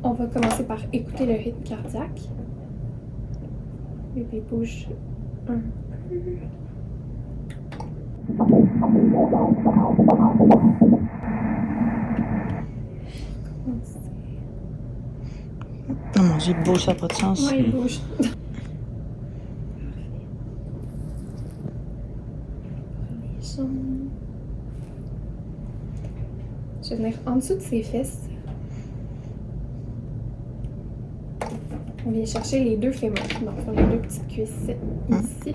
On va commencer par écouter le rythme cardiaque. Bébé bouge un peu. Oh mon Dieu, il bouge, ça n'a pas de sens. Ouais, il bouge. Les jambes. Je vais venir en dessous de ses fesses. On vient chercher les deux fémurs, donc les deux petites cuisses ici.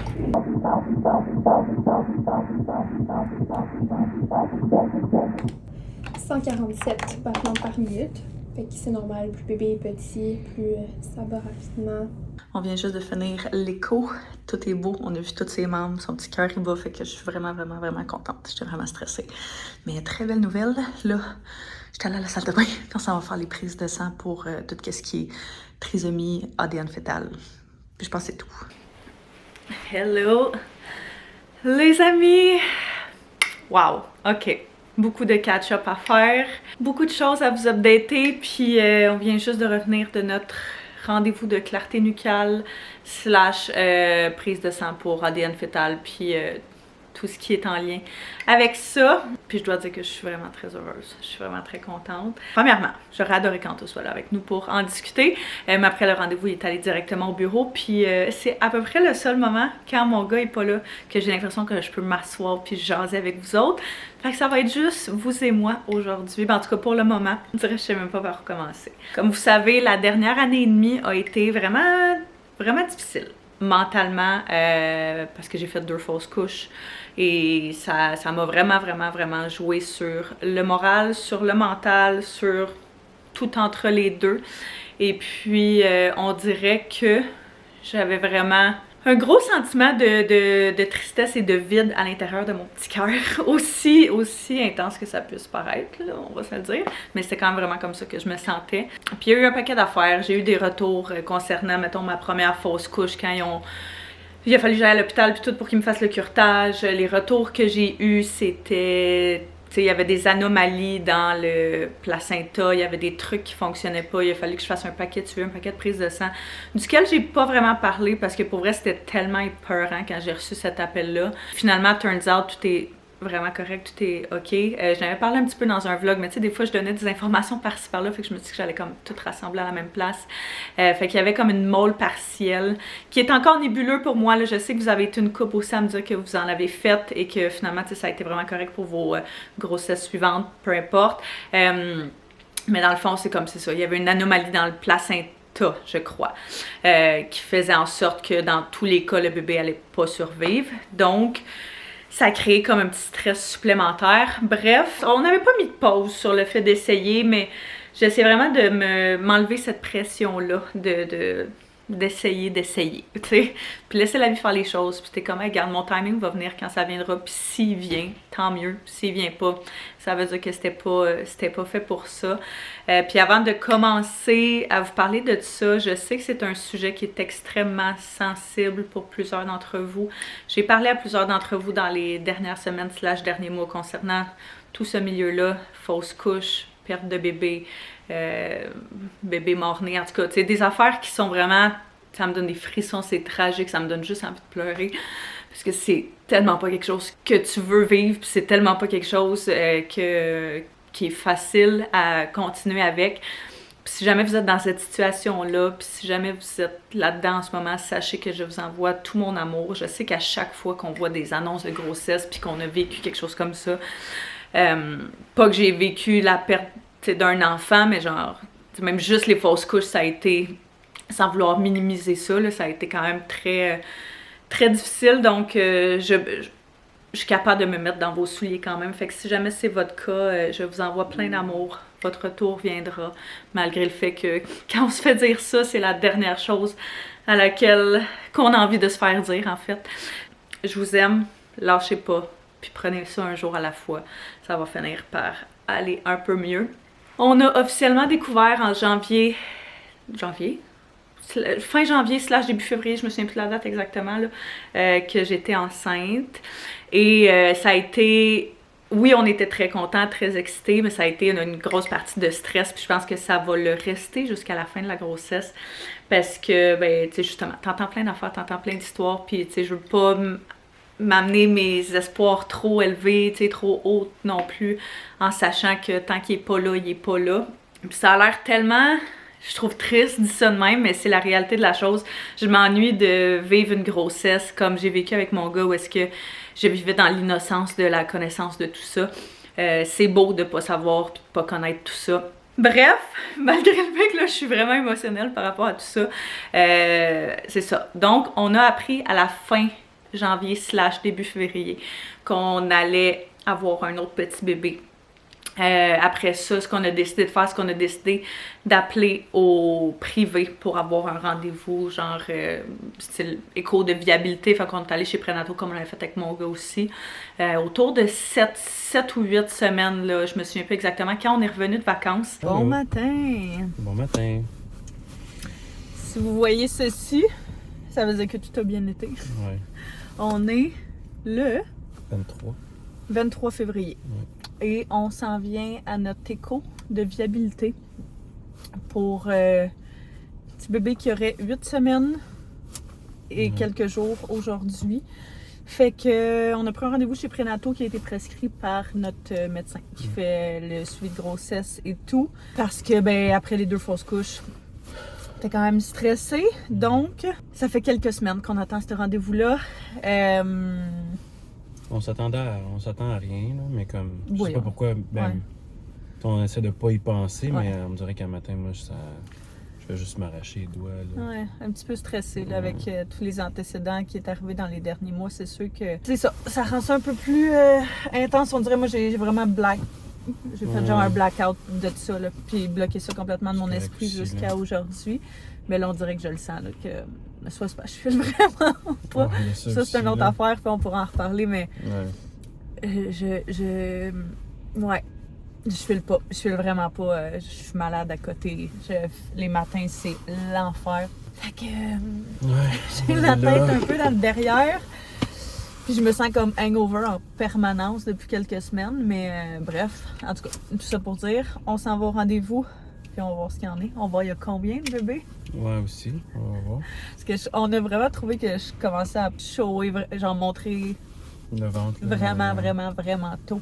147 battements par minute. Fait que c'est normal, plus bébé est petit, plus ça bat rapidement. On vient juste de finir l'écho. Tout est beau. On a vu tous ses membres. Son petit cœur il bat. Fait que je suis vraiment, vraiment, vraiment contente. J'étais vraiment stressée. Mais très belle nouvelle. Là, j'étais allée à la salle de bain quand ça va faire les prises de sang pour tout ce qui est trisomie, ADN fœtal. Puis je pense que c'est tout. Hello, les amis! Wow, OK. Beaucoup de catch-up à faire. Beaucoup de choses à vous updater. Puis on vient juste de revenir de notre rendez-vous de clarté nucale / prise de sang pour ADN fœtal, puis tout ce qui est en lien avec ça. Puis je dois dire que je suis vraiment très heureuse. Je suis vraiment très contente. Premièrement, j'aurais adoré qu'Anto soit là avec nous pour en discuter. Mais après le rendez-vous, il est allé directement au bureau. Puis c'est à peu près le seul moment, quand mon gars est pas là, que j'ai l'impression que je peux m'asseoir puis jaser avec vous autres. Fait que ça va être juste vous et moi aujourd'hui. Ben, en tout cas, pour le moment, je dirais que je sais même pas par où commencer. Comme vous savez, la dernière année et demie a été vraiment, vraiment difficile. Mentalement, parce que j'ai fait 2 fausses couches. Et ça m'a vraiment, vraiment, vraiment joué sur le moral, sur le mental, sur tout entre les deux. Et puis, on dirait que j'avais vraiment un gros sentiment de tristesse et de vide à l'intérieur de mon petit cœur. Aussi intense que ça puisse paraître, là, on va se le dire. Mais c'était quand même vraiment comme ça que je me sentais. Puis il y a eu un paquet d'affaires. J'ai eu des retours concernant, mettons, ma première fausse couche quand il a fallu que j'aille à l'hôpital puis tout pour qu'ils me fassent le curetage. Les retours que j'ai eus, c'était... il y avait des anomalies dans le placenta, il y avait des trucs qui fonctionnaient pas, il a fallu que je fasse un paquet de prises de sang, duquel j'ai pas vraiment parlé parce que pour vrai c'était tellement épeurant quand j'ai reçu cet appel-là. Finalement, turns out, tout est vraiment correct, tout est ok. J'en avais parlé un petit peu dans un vlog, mais tu sais, des fois je donnais des informations par-ci par-là, fait que je me suis dit que j'allais comme tout rassembler à la même place. Fait qu'il y avait comme une mole partielle qui est encore nébuleux pour moi. Là. Je sais que vous avez été une couple aussi à me dire que vous en avez fait et que finalement, tu sais, ça a été vraiment correct pour vos grossesses suivantes, peu importe. Mais dans le fond, c'est comme c'est ça. Il y avait une anomalie dans le placenta, je crois, qui faisait en sorte que dans tous les cas, le bébé allait pas survivre. Donc, ça a créé comme un petit stress supplémentaire. Bref, on n'avait pas mis de pause sur le fait d'essayer, mais j'essaie vraiment de m'enlever cette pression-là d'essayer, tu sais. Puis laisser la vie faire les choses. Puis t'es comme, hey, regarde, mon timing va venir quand ça viendra. Puis s'il vient, tant mieux. S'il vient pas, ça veut dire que c'était pas fait pour ça. Puis avant de commencer à vous parler de ça, je sais que c'est un sujet qui est extrêmement sensible pour plusieurs d'entre vous. J'ai parlé à plusieurs d'entre vous dans les dernières semaines / derniers mois concernant tout ce milieu-là, fausse couche, perte de bébé, bébé mort-né, en tout cas, tu sais, des affaires qui sont vraiment, ça me donne des frissons, c'est tragique, ça me donne juste envie de pleurer, parce que c'est tellement pas quelque chose que tu veux vivre, puis c'est tellement pas quelque chose qui est facile à continuer avec. Puis si jamais vous êtes dans cette situation-là, puis si jamais vous êtes là-dedans en ce moment, sachez que je vous envoie tout mon amour. Je sais qu'à chaque fois qu'on voit des annonces de grossesse, puis qu'on a vécu quelque chose comme ça, pas que j'ai vécu la perte d'un enfant, mais genre, même juste les fausses couches, ça a été, sans vouloir minimiser ça, là, ça a été quand même très, très difficile. Donc, je suis capable de me mettre dans vos souliers quand même. Fait que si jamais c'est votre cas, je vous envoie plein d'amour. Votre retour viendra, malgré le fait que quand on se fait dire ça, c'est la dernière chose à laquelle qu'on a envie de se faire dire, en fait. Je vous aime, lâchez pas, puis prenez ça un jour à la fois. Ça va finir par aller un peu mieux. On a officiellement découvert en fin janvier / début février, je me souviens plus de la date exactement, là, que j'étais enceinte. Et ça a été oui, on était très contents, très excités, mais ça a été une grosse partie de stress. Puis je pense que ça va le rester jusqu'à la fin de la grossesse. Parce que, ben, tu sais, justement, t'entends plein d'affaires, t'entends plein d'histoires. Puis, tu sais, je veux pas m'amener mes espoirs trop élevés, tu sais, trop hauts non plus, en sachant que tant qu'il est pas là, il est pas là. Puis ça a l'air tellement... Je trouve triste, dit ça de même, mais c'est la réalité de la chose. Je m'ennuie de vivre une grossesse comme j'ai vécu avec mon gars, où est-ce que je vivais dans l'innocence de la connaissance de tout ça. C'est beau de pas savoir et de pas connaître tout ça. Bref, malgré le fait que là, je suis vraiment émotionnelle par rapport à tout ça, c'est ça. Donc, on a appris à la fin janvier / début février qu'on allait avoir un autre petit bébé. Après ça, ce qu'on a décidé de faire, c'est qu'on a décidé d'appeler au privé pour avoir un rendez-vous, genre style écho de viabilité. Fait qu'on est allé chez Prénato comme on l'avait fait avec mon gars aussi. Autour de 7 ou 8 semaines, là, je me souviens pas exactement, quand on est revenu de vacances. Bon matin! Bon matin! Si vous voyez ceci, ça veut dire que tout a bien été. Ouais. On est le 23 février. Ouais. Et on s'en vient à notre écho de viabilité pour petit bébé qui aurait 8 semaines et quelques jours aujourd'hui. Fait que on a pris un rendez-vous chez Prénato qui a été prescrit par notre médecin qui fait le suivi de grossesse et tout. Parce que ben après les 2 fausses couches, t'es quand même stressée. Donc, ça fait quelques semaines qu'on attend ce rendez-vous-là. On s'attend à rien, là, mais comme, je Oui, sais pas pourquoi, ben, on essaie de pas y penser, Ouais. mais on me dirait qu'un matin, moi, je vais juste m'arracher les doigts, là. Ouais, un petit peu stressée là, avec tous les antécédents qui est arrivé dans les derniers mois. C'est sûr que c'est ça rend ça un peu plus intense. On dirait, moi, j'ai vraiment j'ai fait genre un blackout de tout ça, là, puis bloqué ça complètement de mon esprit jusqu'à aujourd'hui. Mais là, on dirait que je le sens, là, que soit je file vraiment pas. Ouais, Ça, c'est une autre affaire, puis on pourra en reparler, mais Ouais. ouais, je file pas. Je file vraiment pas. Je suis malade à côté. Les matins, c'est l'enfer. Fait que j'ai la tête un peu dans le derrière. Puis je me sens comme hangover en permanence depuis quelques semaines. Mais bref, en tout cas, tout ça pour dire, on s'en va au rendez-vous. Puis on va voir ce qu'il y en est. On va voir il y a combien de bébés. Ouais, aussi. On va voir. Parce que on a vraiment trouvé que je commençais à shower, genre montrer Le ventre. Là, vraiment tôt.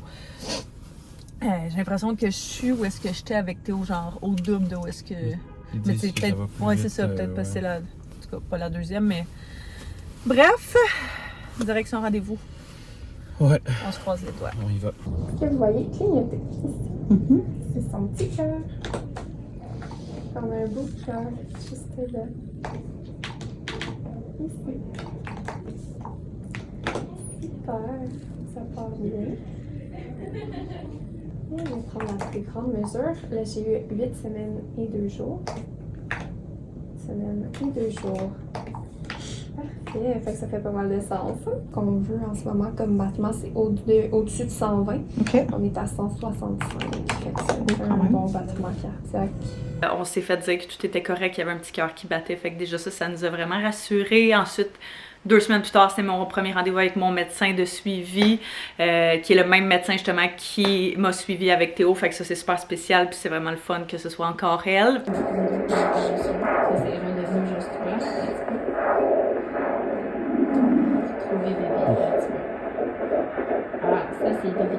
J'ai l'impression que je suis où est-ce que j'étais avec Théo, genre au double de où est-ce que. Ils Mais disent c'est que peut-être. ça va plus Ouais, vite, c'est ça, peut-être pas ouais. c'est la. En tout cas, pas la deuxième, mais. Bref, direction rendez-vous. Ouais, On se croise les doigts. on y va. Que vous voyez clignoter. C'est son petit cœur. Comme un beau cœur, juste là. Ici. Super, ça part bien. Et on va prendre la plus grande mesure. Là, j'ai eu 8 semaines et 2 jours. Semaine et 2 jours. Parfait, fait que ça fait pas mal de sens. Qu'on veut en ce moment comme battement, c'est au-dessus de 120. OK. On est à 165. Fait que c'est un bon battement cardiaque. On s'est fait dire que tout était correct, qu'il y avait un petit cœur qui battait. Fait que déjà ça nous a vraiment rassurés. Ensuite, 2 semaines plus tard, c'est mon premier rendez-vous avec mon médecin de suivi, qui est le même médecin justement qui m'a suivi avec Théo. Fait que ça, c'est super spécial. Puis c'est vraiment le fun que ce soit encore elle. Ça, c'est redevenu juste là. Trouver bébé, un petit peu. Ah, ça, c'est bébé.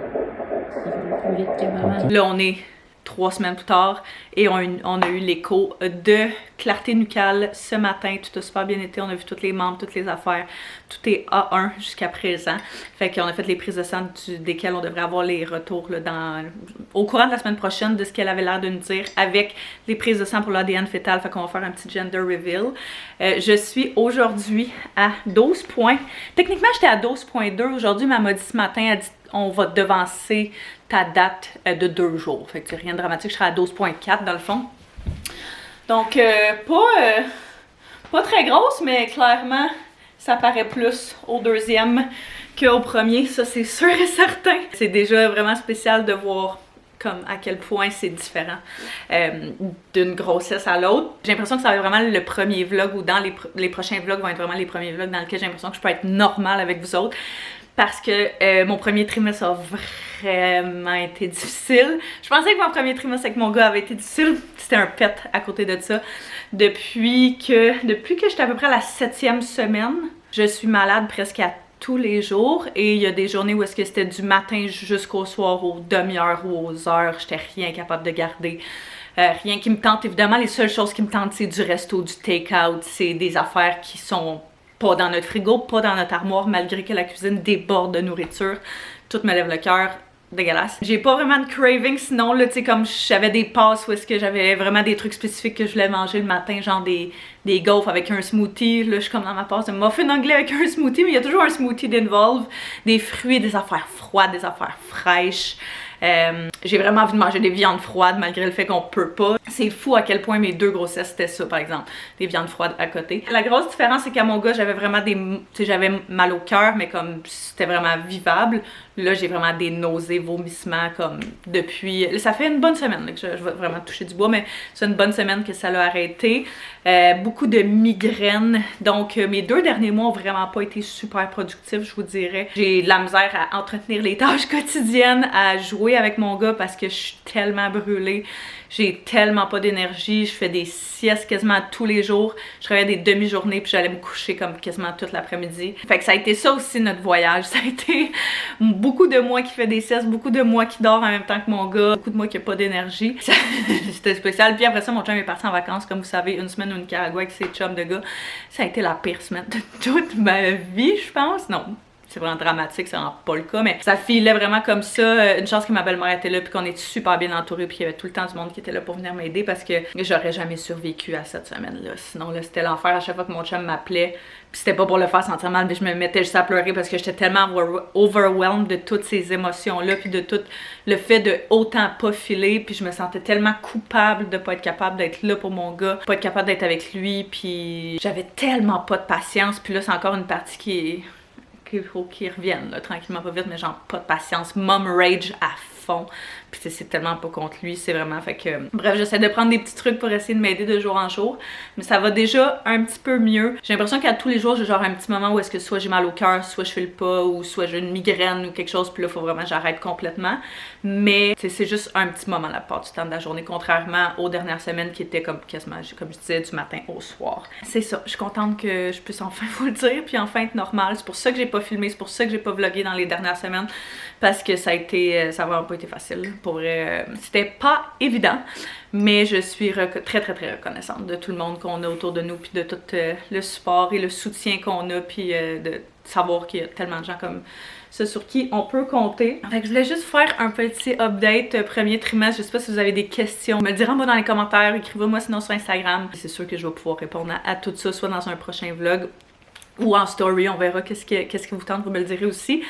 Il va plus vite que maman. Là, on est 3 semaines plus tard et on a eu l'écho de clarté nucale ce matin. Tout a super bien été. On a vu tous les membres, toutes les affaires. Tout est A1 jusqu'à présent. Fait qu'on a fait les prises de sang desquelles on devrait avoir les retours là, au courant de la semaine prochaine de ce qu'elle avait l'air de nous dire avec les prises de sang pour l'ADN fœtal. Fait qu'on va faire un petit gender reveal. Je suis aujourd'hui à 12 points. Techniquement, j'étais à 12,2. Aujourd'hui, ma m'a dit ce matin, elle dit on va devancer ta date de 2 jours. Fait que c'est rien de dramatique, je serai à 12,4 dans le fond. Donc, pas très grosse, mais clairement, ça paraît plus au deuxième qu'au premier, ça c'est sûr et certain. C'est déjà vraiment spécial de voir comme à quel point c'est différent d'une grossesse à l'autre. J'ai l'impression que ça va être vraiment le premier vlog ou dans les prochains vlogs vont être vraiment les premiers vlogs dans lesquels j'ai l'impression que je peux être normale avec vous autres. parce que mon premier trimestre a vraiment été difficile. Je pensais que mon premier trimestre avec mon gars avait été difficile. C'était un pet à côté de ça. Depuis que j'étais à peu près à la 7e semaine, je suis malade presque à tous les jours et il y a des journées où est-ce que c'était du matin jusqu'au soir, aux demi-heures ou aux heures, j'étais rien capable de garder. Rien qui me tente. Évidemment, les seules choses qui me tentent, c'est du resto, du take-out, c'est des affaires qui sont pas dans notre frigo, pas dans notre armoire, malgré que la cuisine déborde de nourriture. Tout me lève le cœur. Dégueulasse. J'ai pas vraiment de craving, sinon là, tu sais, comme j'avais des passes où est-ce que j'avais vraiment des trucs spécifiques que je voulais manger le matin, genre des gaufres avec un smoothie. Là, je suis comme dans ma passe de muffin anglais avec un smoothie, mais il y a toujours un smoothie d'involve, des fruits, des affaires froides, des affaires fraîches. J'ai vraiment envie de manger des viandes froides malgré le fait qu'on peut pas. C'est fou à quel point mes 2 grossesses c'était ça, par exemple, des viandes froides à côté. La grosse différence, c'est qu'à mon gars, j'avais vraiment des, tu sais, j'avais mal au cœur, mais comme c'était vraiment vivable. Là, j'ai vraiment des nausées, vomissements, comme depuis... Ça fait une bonne semaine là, que je vais vraiment toucher du bois, mais c'est une bonne semaine que ça l'a arrêté. Beaucoup de migraines. Donc, mes 2 derniers mois ont vraiment pas été super productifs, je vous dirais. J'ai de la misère à entretenir les tâches quotidiennes, à jouer avec mon gars parce que je suis tellement brûlée. J'ai tellement pas d'énergie, je fais des siestes quasiment tous les jours. Je travaillais des demi-journées puis j'allais me coucher comme quasiment toute l'après-midi. Fait que ça a été ça aussi notre voyage. Ça a été beaucoup de moi qui fait des siestes, beaucoup de moi qui dort en même temps que mon gars, beaucoup de moi qui a pas d'énergie. C'était spécial. Puis après ça, mon chum est parti en vacances, comme vous savez, une semaine au Nicaragua avec ses chums de gars. Ça a été la pire semaine de toute ma vie, je pense. Non. C'est vraiment dramatique, c'est vraiment pas le cas, mais ça filait vraiment comme ça. Une chance que ma belle-mère était là, puis qu'on était super bien entourés, puis qu'il y avait tout le temps du monde qui était là pour venir m'aider, parce que j'aurais jamais survécu à cette semaine-là. Sinon, là, c'était l'enfer à chaque fois que mon chum m'appelait. Puis c'était pas pour le faire sentir mal, mais je me mettais juste à pleurer parce que j'étais tellement overwhelmed de toutes ces émotions-là, puis de tout le fait de autant pas filer, puis je me sentais tellement coupable de pas être capable d'être là pour mon gars, pas être capable d'être avec lui, puis j'avais tellement pas de patience, puis là, c'est encore une partie qui est... qu'il faut qu'ils reviennent, là, tranquillement, pas vite, mais genre pas de patience, mom rage à fond, puis c'est tellement pas contre lui, c'est vraiment, fait que... Bref, j'essaie de prendre des petits trucs pour essayer de m'aider de jour en jour, mais ça va déjà un petit peu mieux. J'ai l'impression qu'à tous les jours, j'ai genre un petit moment où est-ce que soit j'ai mal au cœur, soit je file pas, ou soit j'ai une migraine ou quelque chose, puis là, faut vraiment que j'arrête complètement, mais c'est juste un petit moment la part du temps de la journée, contrairement aux dernières semaines qui étaient comme quasiment, comme je disais, du matin au soir. C'est ça, je suis contente que je puisse enfin vous le dire, puis enfin être normale. C'est pour ça que j'ai pas filmé, c'est pour ça que j'ai pas vlogué dans les dernières semaines, parce que ça a vraiment pas été facile. Pour vrai, c'était pas évident, mais je suis très reconnaissante de tout le monde qu'on a autour de nous, puis de tout le support et le soutien qu'on a, puis de savoir qu'il y a tellement de gens comme ça sur qui on peut compter. Fait que je voulais juste faire un petit update premier trimestre. Je sais pas si vous avez des questions. Me le direz moi dans les commentaires, écrivez-moi sinon sur Instagram. C'est sûr que je vais pouvoir répondre à tout ça, soit dans un prochain vlog ou en story, on verra qu'est-ce qui vous tente, vous me le direz aussi.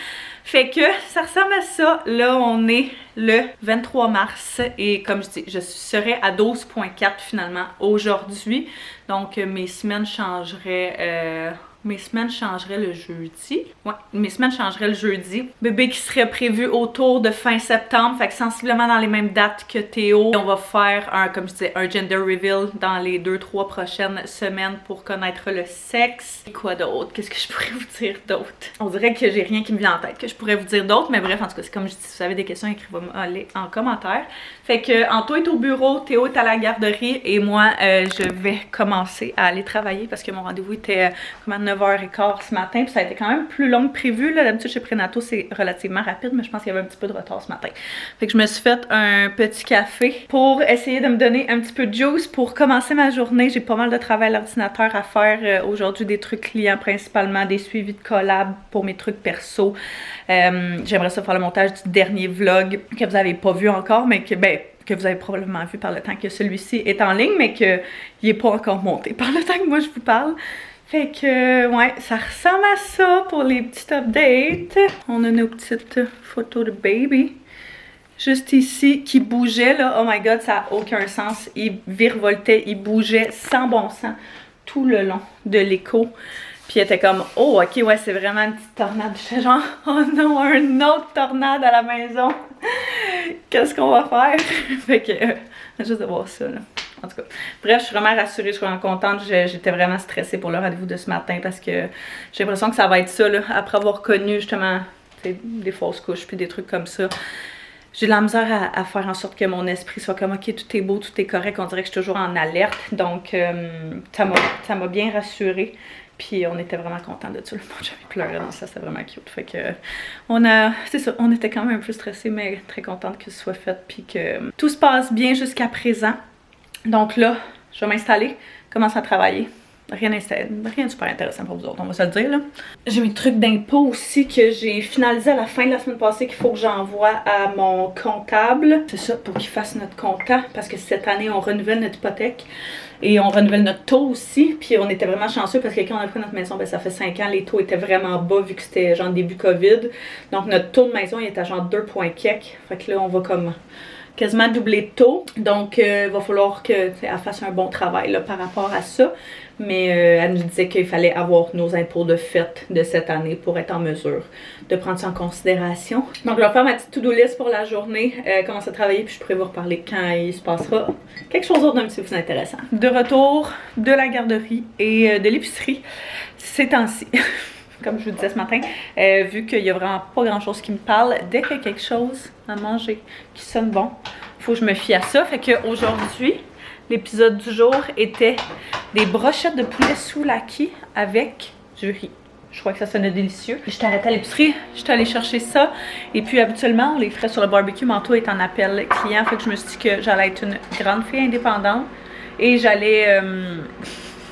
Fait que ça ressemble à ça. Là, on est le 23 mars et comme je dis, je serai à 12.4 finalement aujourd'hui. Donc mes semaines changeraient... Mes semaines changeraient le jeudi. Ouais, mes semaines changeraient le jeudi. Bébé qui serait prévu autour de fin septembre, fait que sensiblement dans les mêmes dates que Théo. On va faire comme je disais, un gender reveal dans les 2-3 prochaines semaines pour connaître le sexe. Et quoi d'autre? Qu'est-ce que je pourrais vous dire d'autre? On dirait que j'ai rien qui me vient en tête que je pourrais vous dire d'autre, mais bref, en tout cas, c'est comme je dis, si vous avez des questions, écrivez-moi en commentaire. Fait que Anto est au bureau, Théo est à la garderie et moi, je vais commencer à aller travailler parce que mon rendez-vous était comme à 9h15 ce matin, puis ça a été quand même plus long que prévu. D'habitude, chez Prénato, c'est relativement rapide, mais je pense qu'il y avait un petit peu de retard ce matin. Fait que je me suis fait un petit café pour essayer de me donner un petit peu de juice pour commencer ma journée. J'ai pas mal de travail à l'ordinateur à faire aujourd'hui, des trucs clients principalement, des suivis de collab pour mes trucs perso. J'aimerais ça faire le montage du dernier vlog que vous n'avez pas vu encore, mais que vous avez probablement vu par le temps que celui-ci est en ligne, mais qu'il n'est pas encore monté par le temps que moi je vous parle. Fait que, ouais, ça ressemble à ça pour les petites updates. On a nos petites photos de baby. Juste ici, qui bougeait, là. Oh my god, ça n'a aucun sens. Il virevoltait, il bougeait sans bon sens tout le long de l'écho. Puis elle était comme, oh, ok, ouais, c'est vraiment une petite tornade. J'étais genre, oh non, un autre tornade à la maison. Qu'est-ce qu'on va faire? Fait que, juste de voir ça, là. En tout cas, bref, je suis vraiment rassurée, je suis vraiment contente. J'étais vraiment stressée pour le rendez-vous de ce matin parce que j'ai l'impression que ça va être ça, là. Après avoir connu justement des fausses couches puis des trucs comme ça. J'ai de la misère à faire en sorte que mon esprit soit comme ok, tout est beau, tout est correct, on dirait que je suis toujours en alerte. Donc ça m'a bien rassurée. Puis on était vraiment contents de tout. Le monde, j'avais pleuré dans ça, c'était vraiment cute. Fait que c'est ça, on était quand même un peu stressés, mais très contente que ce soit fait. Puis que tout se passe bien jusqu'à présent. Donc là, je vais m'installer, commencer à travailler. Rien de super intéressant pour vous autres, on va se le dire là. J'ai mes trucs d'impôt aussi que j'ai finalisé à la fin de la semaine passée qu'il faut que j'envoie à mon comptable. C'est ça, pour qu'il fasse notre compta, parce que cette année, on renouvelle notre hypothèque et on renouvelle notre taux aussi. Puis on était vraiment chanceux parce que quand on a pris notre maison, ben ça fait 5 ans, les taux étaient vraiment bas vu que c'était genre début COVID. Donc notre taux de maison, il était à genre 2 points quelques. Fait que là, on va comme quasiment doubler de taux. Donc il va falloir qu'elle fasse un bon travail là, par rapport à ça. Mais elle nous disait qu'il fallait avoir nos impôts de fête de cette année pour être en mesure de prendre ça en considération. Donc je vais faire ma petite to-do list pour la journée, commencer à travailler, puis je pourrai vous reparler quand il se passera quelque chose d'autre d'un petit peu plus intéressant. De retour de la garderie et de l'épicerie ces temps-ci. Comme je vous disais ce matin, vu qu'il n'y a vraiment pas grand chose qui me parle, dès qu'il y a quelque chose à manger qui sonne bon, il faut que je me fie à ça. Fait qu'aujourd'hui, l'épisode du jour était des brochettes de poulet souvlaki avec du riz. Je crois que ça sonnait délicieux. J'étais arrêtée à l'épicerie, j'étais allée chercher ça. Et puis habituellement, on les ferait sur le barbecue. Manteau est en appel client. Fait que je me suis dit que j'allais être une grande fille indépendante. Et j'allais...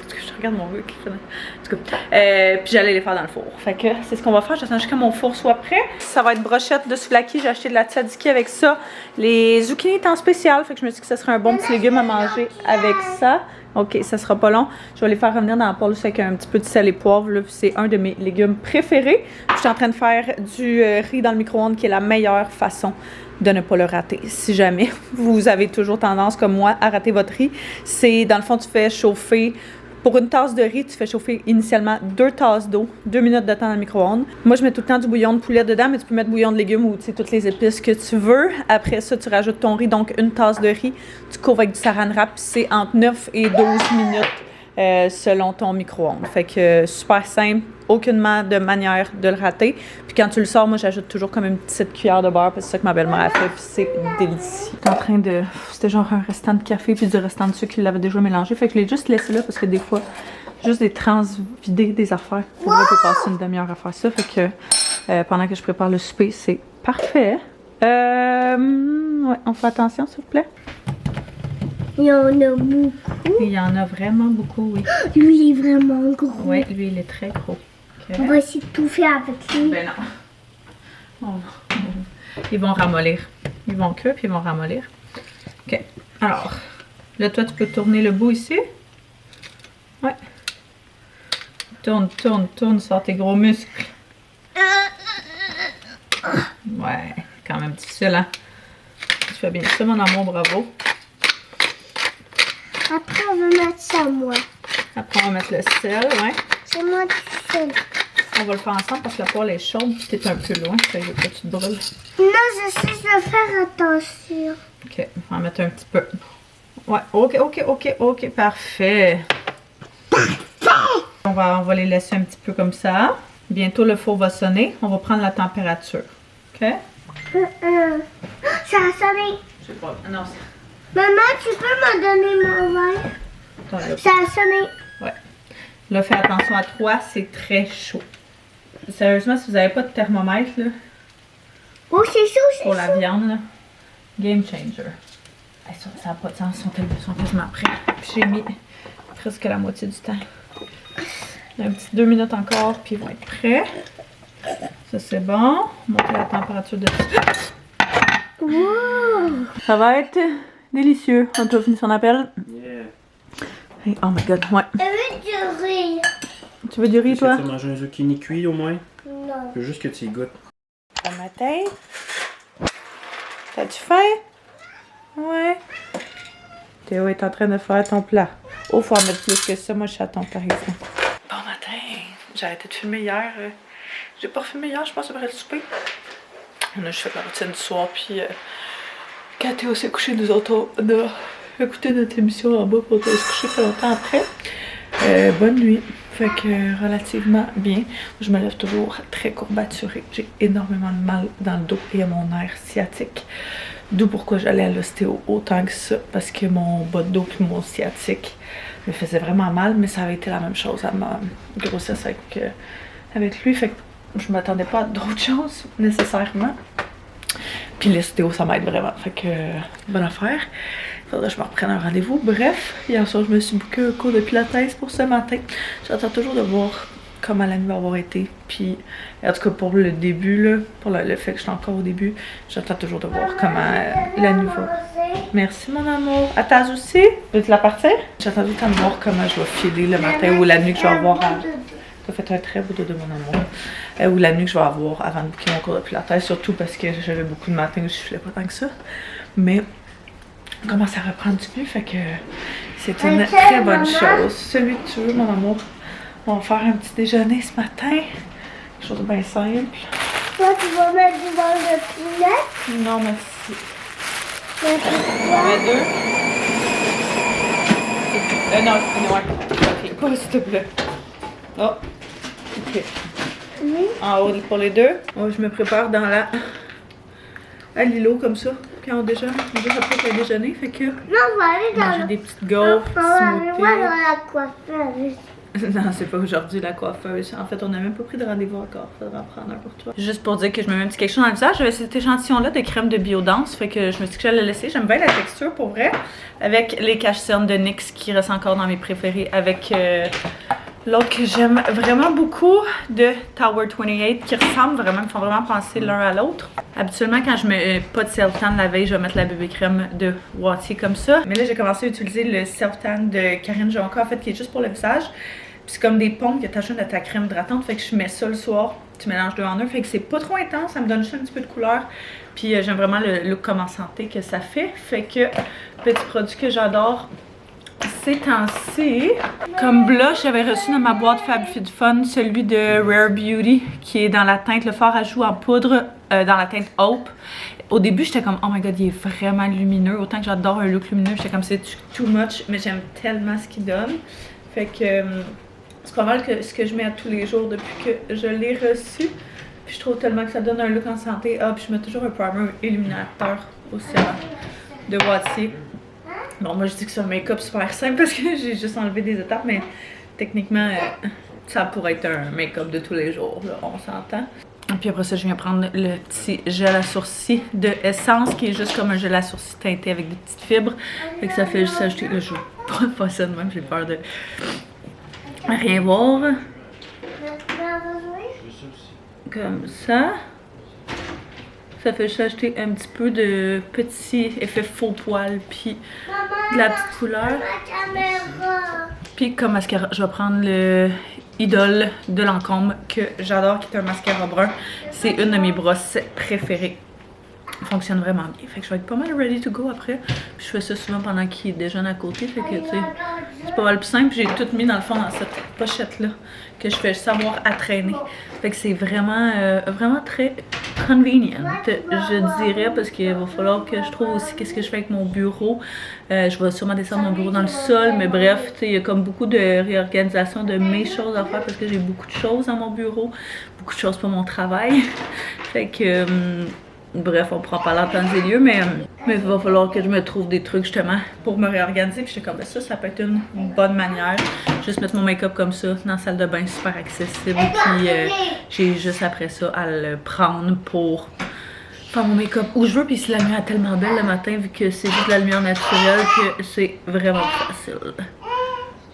je regarde mon vieux qui fait... En tout cas, puis j'allais les faire dans le four. Fait que c'est ce qu'on va faire. J'attends jusqu'à mon four soit prêt. Ça va être brochette de souvlaki. J'ai acheté de la tzatziki avec ça. Les zucchini étaient en spécial. Fait que je me suis dit que ce serait un bon petit légume à manger avec ça. Ok, ça sera pas long. Je vais les faire revenir dans la poêle avec un petit peu de sel et poivre. C'est un de mes légumes préférés. Je suis en train de faire du riz dans le micro-ondes qui est la meilleure façon de ne pas le rater. Si jamais vous avez toujours tendance, comme moi, à rater votre riz, c'est dans le fond, tu fais chauffer. Pour une tasse de riz, tu fais chauffer initialement 2 tasses d'eau, 2 minutes de temps dans le micro-ondes. Moi, je mets tout le temps du bouillon de poulet dedans, mais tu peux mettre bouillon de légumes ou toutes les épices que tu veux. Après ça, tu rajoutes ton riz, donc une tasse de riz. Tu couvres avec du saran wrap, c'est entre 9 et 12 minutes selon ton micro-ondes. Fait que super simple, aucunement de manière de le rater. Puis quand tu le sors, moi, j'ajoute toujours comme une petite cuillère de beurre, parce que c'est ça que ma belle-mère a fait, puis c'est délicieux. J'étais en train de... C'était genre un restant de café puis du restant de sucre qu'il l'avait déjà mélangé. Fait que je l'ai juste laissé là, parce que des fois, juste des vider des affaires. On peut passer une demi-heure à faire ça. Fait que pendant que je prépare le souper, c'est parfait. Ouais, on fait attention, s'il vous plaît. Il y en a beaucoup. Il y en a vraiment beaucoup, oui. Lui, il est vraiment gros. Oui, lui, il est très gros. Okay. On va essayer de tout faire avec lui. Ben non. Ils vont ramollir. Ils vont cuire puis ils vont ramollir. Ok. Alors, là, toi, tu peux tourner le bout ici. Ouais. Tourne, sors tes gros muscles. Ouais, quand même difficile, hein? Tu fais bien ça, mon amour, bravo. Après, on va mettre ça, moi. Après, on va mettre le sel, ouais. C'est moi tout seul. On va le faire ensemble parce que la poêle est chaude et t'es un peu loin. Fait que tu te brûles. Non, je sais, je vais faire attention. Ok, on va en mettre un petit peu. Ouais, ok, parfait. On va les laisser un petit peu comme ça. Bientôt, le four va sonner. On va prendre la température. Ok? Ça a sonné. Je sais pas. Non, Maman, tu peux me donner mon verre? attends, là. Ça a sonné. Ouais. Là, fais attention à toi, c'est très chaud. Sérieusement, si vous n'avez pas de thermomètre, là, Oh, c'est chaud, c'est pour chaud. la viande, là, game changer. Hey, ça n'a pas de sens, ils sont quasiment prêts. Puis j'ai mis presque la moitié du temps. Un petit 2 minutes encore, puis ils vont être prêts. Ça, c'est bon. Monter la température de... Wow. Ça va être délicieux. On a fini son appel. Yeah. Hey, oh my god, ouais. Elle veut du riz. Tu veux du riz, Est-ce que toi? tu vas manger un zucchini cuit au moins? Non. Je veux juste que tu y goûtes. Bon matin. T'as-tu faim? Ouais. Théo est en train de faire ton plat. Oh, faut en mettre plus que ça. Moi, je suis à ton par exemple. Bon matin. J'ai arrêté de filmer hier. J'ai pas filmé hier, je pense, après le souper. On a juste fait la routine du soir, puis quand Théo s'est couché, nous autres, on a écouté notre émission en bas pour se coucher pas longtemps après. Bonne nuit. Fait que relativement bien. Je me lève toujours très courbaturée. J'ai énormément de mal dans le dos et à mon nerf sciatique. D'où pourquoi j'allais à l'ostéo autant que ça. Parce que mon bas de dos et mon sciatique me faisaient vraiment mal. Mais ça avait été la même chose à ma grossesse avec lui. Fait que je m'attendais pas à d'autres choses nécessairement. Puis l'ostéo, ça m'aide vraiment. Fait que bonne affaire. Faudrait que je me reprenne un rendez-vous. Bref, hier soir, je me suis booké un cours de pilates pour ce matin. J'attends toujours de voir comment la nuit va avoir été. Puis, en tout cas, pour le début, là, pour le fait que je suis encore au début, j'attends toujours de voir comment la nuit va. Merci, mon amour. À ta aussi? Veux-tu la partir? J'attends tout le temps de voir comment je vais filer le matin ou la nuit que je vais avoir à... Ça fait un très beau dodo, mon amour. Ou la nuit que je vais avoir avant de booker mon cours de pilates. Surtout parce que j'avais beaucoup de matins où je filais pas tant que ça. Mais... on commence à reprendre du mieux, fait que c'est une très bonne chose. Celui que tu veux, mon amour. On va faire un petit déjeuner ce matin. Quelque chose de bien simple. Toi, tu vas mettre du beurre de poulet? Non, merci. Merci. On met deux. Non, ouais. Ok, quoi, s'il te plaît? Oh, ok. Oui. En haut pour les deux. Oh, je me prépare dans la... à l'îlot comme ça. Quand on déjeune, juste après le déjeuner, fait que... Non, on va aller dans manger des petites gaufres, on va aller smoothies. voir dans la coiffeuse. Non, c'est pas aujourd'hui la coiffeuse. En fait, on n'a même pas pris de rendez-vous encore. Faudra en prendre un pour toi. Juste pour dire que je me mets un petit quelque chose dans le visage, j'avais cet échantillon-là de crème de Biodance. Fait que je me suis dit que j'allais le laisser. J'aime bien la texture pour vrai. Avec les cache-cernes de NYX qui restent encore dans mes préférés. Avec l'autre que j'aime vraiment beaucoup de Tower 28 qui ressemblent vraiment, me font vraiment penser l'un à l'autre. Habituellement, quand je mets pas de self-tan la veille, je vais mettre la bébé crème de Wattier comme ça. Mais là, j'ai commencé à utiliser le self-tan de Karine Jonca, en fait, qui est juste pour le visage. Puis c'est comme des pompes que t'achètes de ta crème hydratante, fait que je mets ça le soir. Tu mélanges deux en un, fait que c'est pas trop intense, ça me donne juste un petit peu de couleur. Puis j'aime vraiment le look comme en santé que ça fait. Fait que, petit produit que j'adore ces temps-ci. Comme blush, j'avais reçu dans ma boîte FabFitFun celui de Rare Beauty qui est dans la teinte, le fard à joues en poudre dans la teinte Hope. Au début, j'étais comme, oh my god, il est vraiment lumineux. Autant que j'adore un look lumineux, j'étais comme, c'est too much, mais j'aime tellement ce qu'il donne. Fait que c'est pas mal que ce que je mets à tous les jours depuis que je l'ai reçu. Puis je trouve tellement que ça donne un look en santé. Ah, puis je mets toujours un primer illuminateur aussi de Wattier. Bon, moi je dis que c'est un make-up super simple parce que j'ai juste enlevé des étapes, mais techniquement, ça pourrait être un make-up de tous les jours, là, on s'entend. Et puis après ça, je viens prendre le petit gel à sourcils de Essence, qui est juste comme un gel à sourcils teinté avec des petites fibres. Fait que ça fait juste ajouter le jour. Pas ça de même, j'ai peur de rien voir. Comme ça. Ça fait juste ajouter un petit peu de petit effet faux poil, puis de la petite couleur. Puis comme mascara, je vais prendre le Idole de Lancôme que j'adore, qui est un mascara brun. C'est une de mes brosses préférées. Il fonctionne vraiment bien. Fait que je vais être pas mal ready to go après. Puis je fais ça souvent pendant qu'il déjeune à côté. Fait que tu sais, c'est pas mal plus simple. J'ai tout mis dans le fond dans cette pochette-là que je fais savoir à traîner. Fait que c'est vraiment, vraiment très convenient, je dirais, parce qu'il va falloir que je trouve aussi qu'est-ce que je fais avec mon bureau. Je vais sûrement descendre mon bureau dans le sol, mais bref, tu sais, il y a comme beaucoup de réorganisation de mes choses à faire parce que j'ai beaucoup de choses dans mon bureau, beaucoup de choses pour mon travail. Fait que... bref, on prend pas l'entendre des lieux, mais il va falloir que je me trouve des trucs justement pour me réorganiser. Puis j'étais comme, ça peut être une bonne manière. Juste mettre mon make-up comme ça dans la salle de bain, super accessible. Puis j'ai juste après ça à le prendre pour faire mon make-up où je veux. Puis si la lumière est tellement belle le matin, vu que c'est juste de la lumière naturelle, que c'est vraiment facile.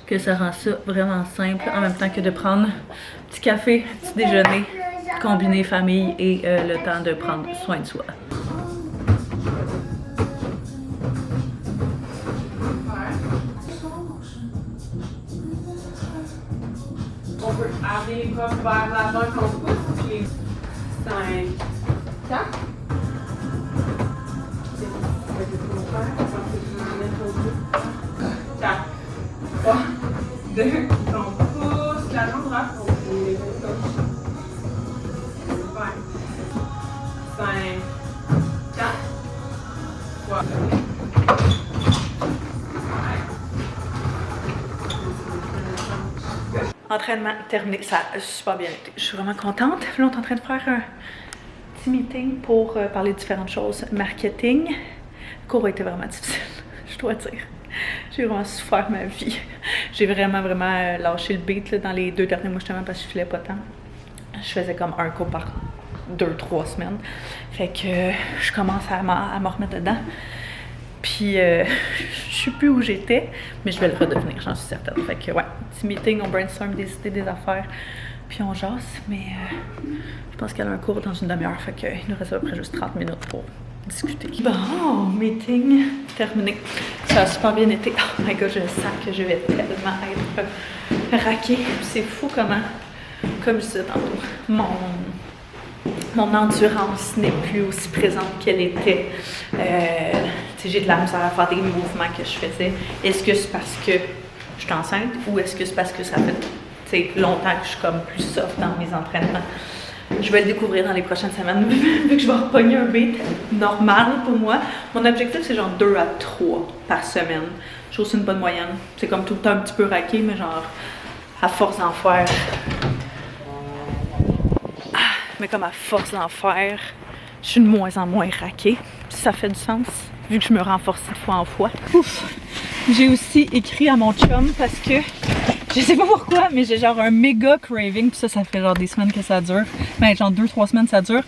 Que ça rend ça vraiment simple en même temps que de prendre un petit café, un petit déjeuner. Combiner famille et le temps de prendre soin de soi. On peut amener les bras vers l'avant qu'on pousse, puis les 5, 4. Quatre. 3, 2, on pousse la jambe droite, on pousse les gauche. 5, 4, 3. Entraînement terminé, ça a super bien été. Je suis vraiment contente. Là, on est en train de faire un petit meeting pour parler de différentes choses. Marketing. Le cours a été vraiment difficile, je dois dire. J'ai vraiment souffert ma vie. J'ai vraiment lâché le beat là, dans les 2 derniers mois justement parce que je filais pas tant. Je faisais comme un cours par 2-3 semaines. Fait que je commence à me remettre dedans. Puis je sais plus où j'étais, mais je vais le redevenir, j'en suis certaine. Fait que ouais, petit meeting, on brainstorm des idées, des affaires, puis on jase. Mais je pense qu'elle a un cours dans une demi-heure, fait qu'il nous reste à peu près juste 30 minutes pour discuter. Bon, meeting terminé. Ça a super bien été. Oh my god, je sens que je vais tellement être raquée. C'est fou comment, comme je disais tantôt, mon endurance n'est plus aussi présente qu'elle était. J'ai de la misère à faire des mouvements que je faisais. Est-ce que c'est parce que je suis enceinte ou est-ce que c'est parce que ça fait longtemps que je suis comme plus soft dans mes entraînements? Je vais le découvrir dans les prochaines semaines, vu que je vais repogner un beat normal pour moi. Mon objectif, c'est genre 2 à 3 par semaine. Je trouve que c'est une bonne moyenne. C'est comme tout le temps un petit peu raqué, mais genre, à force d'en faire... Mais comme à force d'en faire, je suis de moins en moins raquée. Si ça fait du sens, vu que je me renforce de fois en fois. Ouf! J'ai aussi écrit à mon chum parce que, je sais pas pourquoi, mais j'ai genre un méga craving, puis ça fait genre des semaines que ça dure. Ben genre 2-3 semaines ça dure.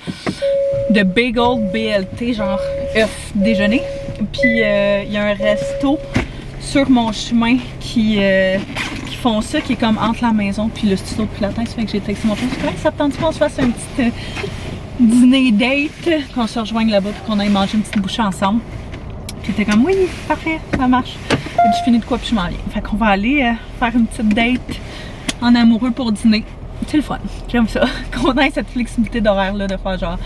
De bagel BLT, genre œuf déjeuner. Puis il y a un resto sur mon chemin qui font ça, qui est comme entre la maison puis le studio de Pilates. Ça fait que j'ai texté mon chum, c'est correct, ça te tente qu'on se fasse un petit dîner date, qu'on se rejoigne là-bas puis qu'on aille manger une petite bouchée ensemble. Puis t'es comme, oui, parfait, ça marche. Et puis je finis de quoi puis je m'en viens. Fait qu'on va aller faire une petite date en amoureux pour dîner. C'est le fun, j'aime ça. Qu'on ait cette flexibilité d'horaire là, de faire genre,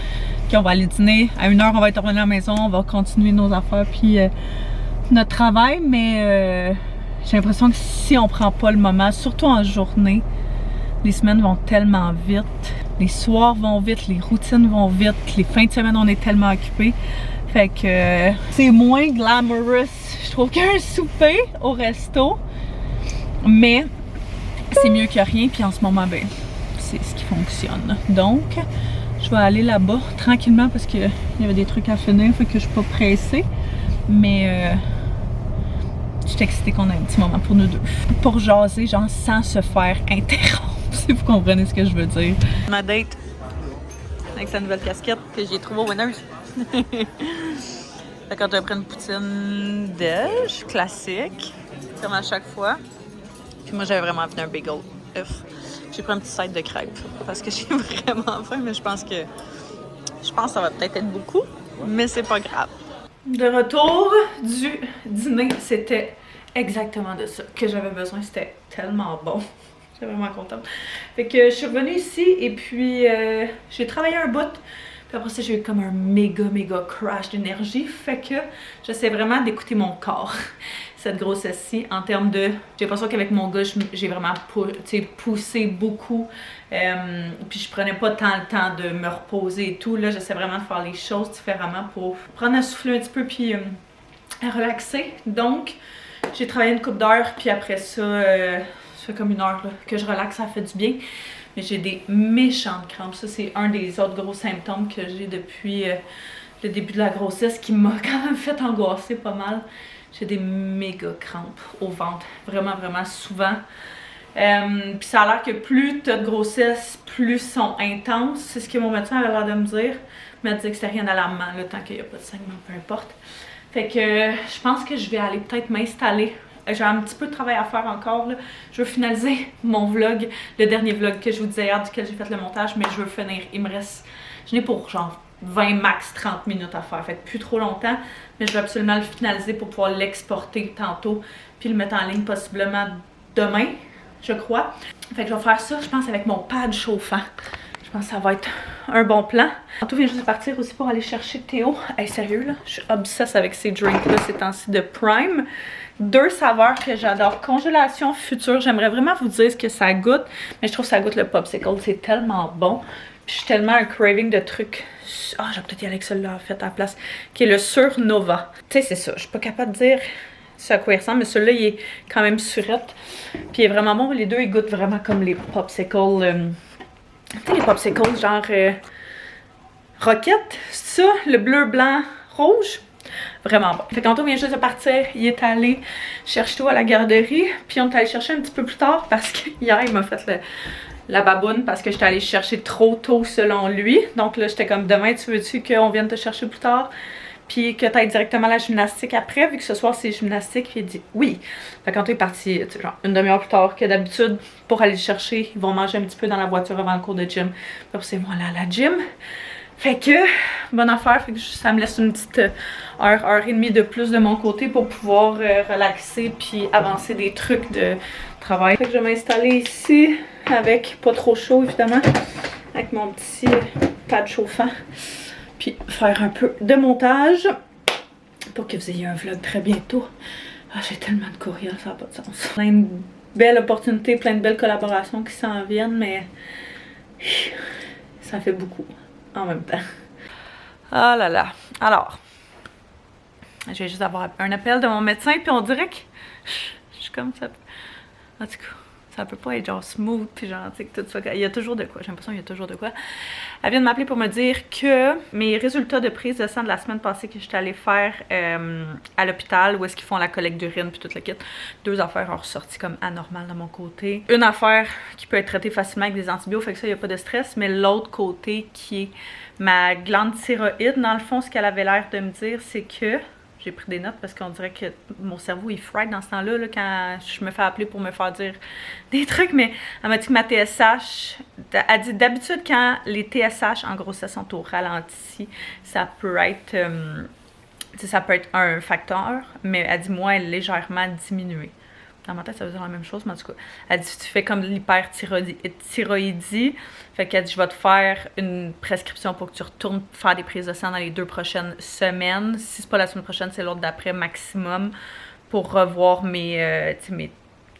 ok, on va aller dîner, à 1h on va être revenu à la maison, on va continuer nos affaires puis notre travail, mais j'ai l'impression que si on prend pas le moment, surtout en journée, les semaines vont tellement vite, les soirs vont vite, les routines vont vite, les fins de semaine on est tellement occupés. Fait que c'est moins glamorous, je trouve, qu'un souper au resto, mais c'est mieux que rien, puis en ce moment, ben, c'est ce qui fonctionne. Donc, je vais aller là-bas tranquillement parce qu'il y avait des trucs à finir, fait que je suis pas pressée, mais je suis excitée qu'on ait un petit moment pour nous deux. Pour jaser, genre sans se faire interrompre, si vous comprenez ce que je veux dire. Ma date avec sa nouvelle casquette que j'ai trouvée au Winners. D'accord, j'ai pris une poutine déj classique, comme à chaque fois. Puis moi, j'avais vraiment envie d'un bagel œuf. J'ai pris un petit side de crêpes parce que j'ai vraiment faim, mais je pense que ça va peut-être être beaucoup, mais c'est pas grave. De retour du dîner, c'était exactement de ça que j'avais besoin. C'était tellement bon. J'étais vraiment contente. Fait que je suis revenue ici et puis j'ai travaillé un bout. Puis après ça, j'ai eu comme un méga crash d'énergie. Fait que j'essaie vraiment d'écouter mon corps, cette grossesse-ci, en termes de... J'ai l'impression qu'avec mon gars, j'ai vraiment poussé beaucoup. Puis je prenais pas tant le temps de me reposer et tout. Là, j'essaie vraiment de faire les choses différemment pour prendre à souffler un petit peu puis à relaxer. Donc, j'ai travaillé une couple d'heures. Puis après ça, ça fait comme 1 heure là, que je relaxe, ça fait du bien. Mais j'ai des méchantes crampes. Ça, c'est un des autres gros symptômes que j'ai depuis le début de la grossesse qui m'a quand même fait angoisser pas mal. J'ai des méga crampes au ventre. Vraiment souvent. Puis ça a l'air que plus t'as de grossesse, plus sont intenses. C'est ce que mon médecin avait l'air de me dire. Il m'a dit que c'était rien d'alarmant, le tant qu'il n'y a pas de saignement, peu importe. Fait que je pense que je vais aller peut-être m'installer. J'ai un petit peu de travail à faire encore. Là. Je veux finaliser mon vlog, le dernier vlog que je vous disais hier, duquel j'ai fait le montage, mais je veux finir. Il me reste, je n'ai pour genre 20 max 30 minutes à faire, fait que plus trop longtemps, mais je veux absolument le finaliser pour pouvoir l'exporter tantôt, puis le mettre en ligne possiblement demain, je crois. Fait que je vais faire ça, je pense, avec mon pad chauffant. Je pense que ça va être un bon plan. Tantôt, vient juste de partir aussi pour aller chercher Théo. Hey, sérieux, là, je suis obsesse avec ces drinks-là ces temps-ci de Prime. 2 saveurs que j'adore. Congélation future. J'aimerais vraiment vous dire ce que ça goûte, mais je trouve que ça goûte le popsicle. C'est tellement bon. Puis je suis tellement un craving de trucs. Ah, j'ai peut-être y aller avec celui-là en fait à la place. Qui est le Sur Nova. Tu sais, c'est ça. Je suis pas capable de dire ce à quoi il ressemble, mais celui-là, il est quand même surette. Puis il est vraiment bon. Les deux, ils goûtent vraiment comme les popsicles. Tu sais, les popsicles, genre Roquette, c'est ça? Le bleu, blanc, rouge. Vraiment bon. Fait qu'Anto vient juste de partir, il est allé chercher tout à la garderie. Puis on est allé chercher un petit peu plus tard parce qu'hier, il m'a fait la baboune parce que j'étais allée chercher trop tôt selon lui. Donc là, j'étais comme, demain, tu veux-tu qu'on vienne te chercher plus tard? Puis que t'ailles directement à la gymnastique après, vu que ce soir c'est gymnastique. Puis il dit oui. Fait qu'Anto est parti, tu sais, genre une demi-heure plus tard que d'habitude pour aller le chercher. Ils vont manger un petit peu dans la voiture avant le cours de gym. Puis après, c'est moi là à la gym. Fait que, bonne affaire, fait que ça me laisse une petite heure et demie de plus de mon côté pour pouvoir relaxer puis avancer des trucs de travail. Fait que je vais m'installer ici avec pas trop chaud évidemment, avec mon petit pad chauffant, puis faire un peu de montage pour que vous ayez un vlog très bientôt. Ah, j'ai tellement de courriels, ça n'a pas de sens. Plein de belles opportunités, plein de belles collaborations qui s'en viennent, mais ça fait beaucoup en même temps. Oh là là. Alors, je vais juste avoir un appel de mon médecin, puis on dirait que je suis comme ça. En tout cas, ça peut pas être genre smooth, puis genre, tu sais, que tout ça. Il y a toujours de quoi. J'ai l'impression qu'il y a toujours de quoi. Elle vient de m'appeler pour me dire que mes résultats de prise de sang de la semaine passée que j'étais allée faire à l'hôpital, où est-ce qu'ils font la collecte d'urine, puis toute la kit, 2 affaires ont ressorti comme anormales de mon côté. Une affaire qui peut être traitée facilement avec des antibiotiques, fait que ça, il n'y a pas de stress, mais l'autre côté qui est ma glande thyroïde, dans le fond, ce qu'elle avait l'air de me dire, c'est que j'ai pris des notes parce qu'on dirait que mon cerveau il fried dans ce temps-là là, quand je me fais appeler pour me faire dire des trucs, mais elle m'a dit que ma TSH, elle dit d'habitude quand les TSH en grossesse sont au ralenti, ça peut être un facteur, mais elle dit moi elle est légèrement diminuée. Dans ma tête, ça veut dire la même chose, mais en tout cas, elle dit tu fais comme l'hyperthyroïdie. Fait qu'elle dit je vais te faire une prescription pour que tu retournes faire des prises de sang dans les 2 prochaines semaines. Si c'est pas la semaine prochaine, c'est l'autre d'après maximum pour revoir mes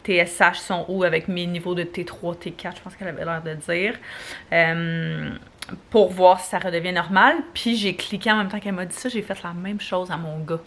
TSH sont où avec mes niveaux de T3, T4, je pense qu'elle avait l'air de dire. Pour voir si ça redevient normal. Puis j'ai cliqué en même temps qu'elle m'a dit ça, j'ai fait la même chose à mon gars.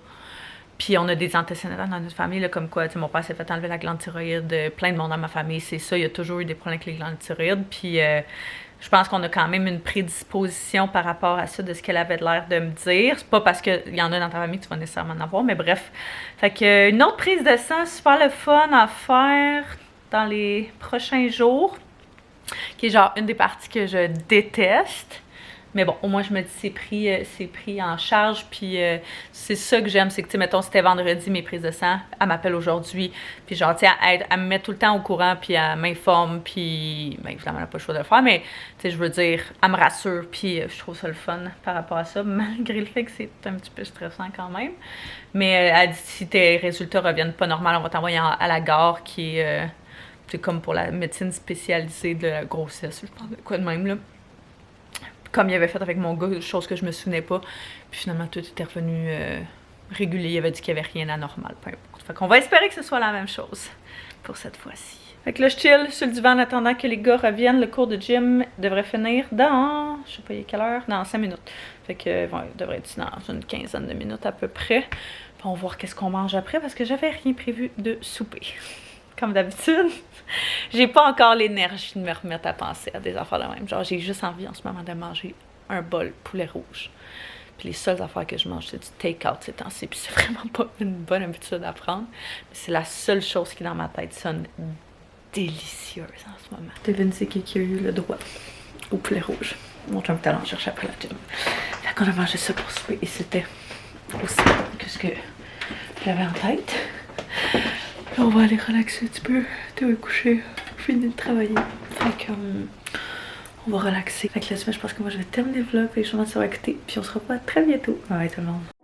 Puis on a des antécédents dans notre famille, là, comme quoi, tu sais, mon père s'est fait enlever la glande thyroïde, plein de monde dans ma famille, c'est ça, il y a toujours eu des problèmes avec les glandes thyroïdes, puis je pense qu'on a quand même une prédisposition par rapport à ça, de ce qu'elle avait l'air de me dire. C'est pas parce qu'il y en a dans ta famille que tu vas nécessairement en avoir, mais bref. Fait que une autre prise de sang, super le fun à faire dans les prochains jours, qui est genre une des parties que je déteste. Mais bon, au moins, je me dis c'est pris en charge. Puis c'est ça que j'aime, c'est que, tu sais, mettons, c'était vendredi, mes prises de sang, elle m'appelle aujourd'hui. Puis genre, tu sais, elle me met tout le temps au courant, puis elle m'informe. Puis, bien, évidemment, elle n'a pas le choix de le faire, mais, tu sais, je veux dire, elle me rassure. Puis je trouve ça le fun par rapport à ça, malgré le fait que c'est un petit peu stressant quand même. Mais elle dit, si tes résultats reviennent pas normal, on va t'envoyer à la gare, qui est, c'est comme pour la médecine spécialisée de la grossesse, je pense, quoi de même, là. Comme il avait fait avec mon gars, chose que je me souvenais pas. Puis finalement, tout était revenu régulier. Il avait dit qu'il n'y avait rien d'anormal, peu importe. Fait qu'on va espérer que ce soit la même chose pour cette fois-ci. Fait que là, je chill sur le divan en attendant que les gars reviennent. Le cours de gym devrait finir dans, je sais pas, il est quelle heure? Dans 5 minutes. Fait que, bon, il devrait être dans une quinzaine de minutes à peu près. Puis on va voir qu'est-ce qu'on mange après parce que j'avais rien prévu de souper. Comme d'habitude, j'ai pas encore l'énergie de me remettre à penser à des affaires de même. Genre, j'ai juste envie en ce moment de manger un bol poulet rouge. Puis les seules affaires que je mange, c'est du take-out ces temps-ci. Puis c'est vraiment pas une bonne habitude à prendre. Mais c'est la seule chose qui, dans ma tête, sonne délicieuse en ce moment. Devine c'est qui a eu le droit au poulet rouge. Mon chum est allé en chercher après la gym. Fait qu'on a mangé ça pour souper et c'était aussi bon que ce que j'avais en tête. Là, on va aller relaxer un petit peu. Tout est couché. Fini de travailler. Fait que on va relaxer. Fait que là, je pense que moi je vais terminer le vlog. Fait que je vais m'en écouter. Puis on se revoit très bientôt. Bye tout le monde.